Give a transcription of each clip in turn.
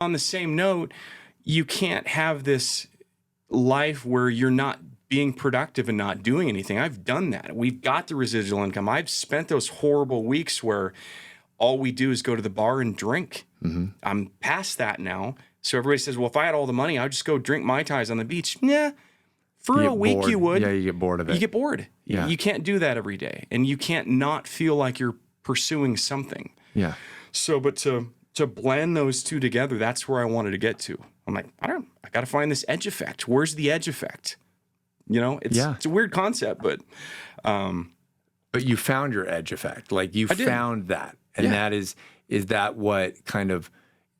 On the same note, you can't have this life where you're not being productive and not doing anything. I've done that. We've got the residual income. I've spent those horrible weeks where all we do is go to the bar and drink. I'm past that now. So everybody says, well, if I had all the money, I'd just go drink Mai Tais on the beach. Yeah, for a week you would. Yeah, you get bored of it. You get bored. Yeah. You can't do that every day. And you can't not feel like you're pursuing something. Yeah. So, but to blend those two together, that's where I wanted to get to. I'm like, I got to find this edge effect. Where's the edge effect? You know, it's a weird concept, but you found your edge effect. Like you found that. And that is that what kind of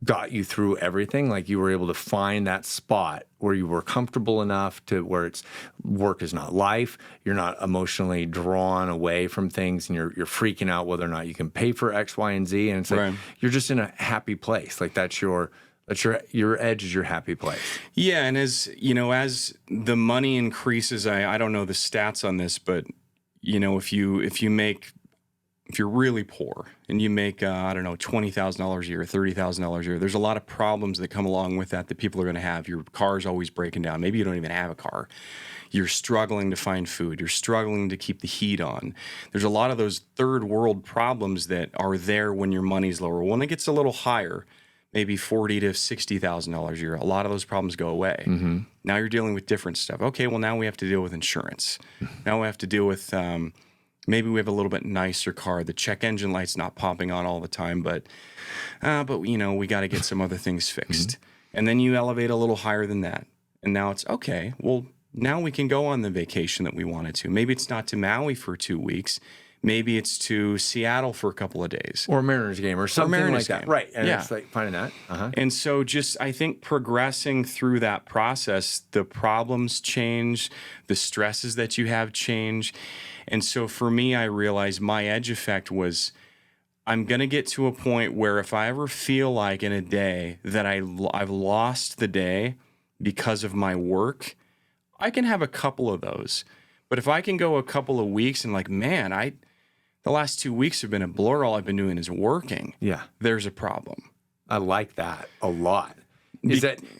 got you through everything? Like you were able to find that spot where you were comfortable enough to where it's work is not life. You're not emotionally drawn away from things and you're freaking out whether or not you can pay for X, Y, and Z. And it's like, you're just in a happy place. Like that's your edge is your happy place. Yeah. And as you know, as the money increases, I don't know the stats on this, but you know, if you're really poor and you make, I don't know, $20,000 a year, $30,000 a year, there's a lot of problems that come along with that people are going to have. Your car's always breaking down. Maybe you don't even have a car. You're struggling to find food. You're struggling to keep the heat on. There's a lot of those third world problems that are there when your money's lower. When it gets a little higher, maybe $40,000 to $60,000 a year, a lot of those problems go away. Now you're dealing with different stuff. Okay, well, now we have to deal with insurance. Now we have to deal with... maybe we have a little bit nicer car. The check engine light's not popping on all the time, but you know, we got to get some other things fixed. And then you elevate a little higher than that. And now it's okay. Well, now we can go on the vacation that we wanted to. Maybe it's not to Maui for 2 weeks. Maybe it's to Seattle for a couple of days. Or a Mariners game or something like that. Right. And it's like finding that. And so just, I think progressing through that process, the problems change, the stresses that you have change. And so for me, I realized my edge effect was I'm going to get to a point where if I ever feel like in a day that I've lost the day because of my work, I can have a couple of those. But if I can go a couple of weeks and like, man, the last 2 weeks have been a blur. All I've been doing is working. Yeah. There's a problem. I like that a lot.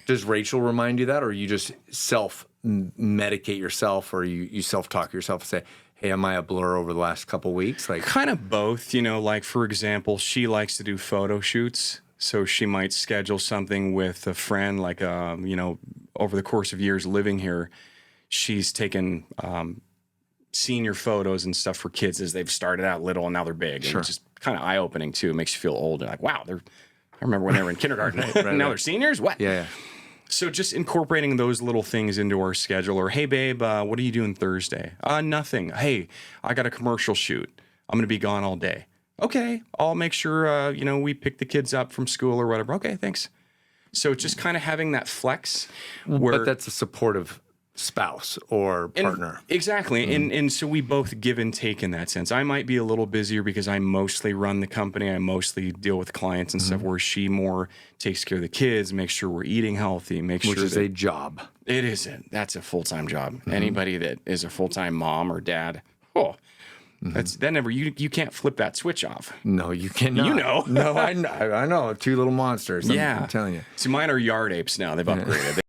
Does Rachel remind you that, or you just self-medicate yourself, or you self-talk yourself and say, hey, am I a blur over the last couple of weeks? Like kind of both, you know, like for example, she likes to do photo shoots. So she might schedule something with a friend, like, you know, over the course of years living here, she's taken senior photos and stuff for kids as they've started out little and now they're big. And it's just kind of eye-opening too. It makes you feel old. Like, wow, I remember when they were in kindergarten. Now they're seniors? What? Yeah. So just incorporating those little things into our schedule. Or, hey, babe, what are you doing Thursday? Nothing. Hey, I got a commercial shoot. I'm going to be gone all day. Okay, I'll make sure, you know, we pick the kids up from school or whatever. Okay, thanks. So just kind of having that flex. But that's a supportive spouse or partner. Exactly. And so we both give and take in that sense. I might be a little busier because I mostly run the company. I mostly deal with clients and stuff, where she more takes care of the kids, makes sure we're eating healthy, Which is a job. It isn't. That's a full-time job. Anybody that is a full-time mom or dad, you can't flip that switch off. No, you cannot. You know. No, I know. Two little monsters. I'm telling you. See, mine are yard apes now. They've upgraded.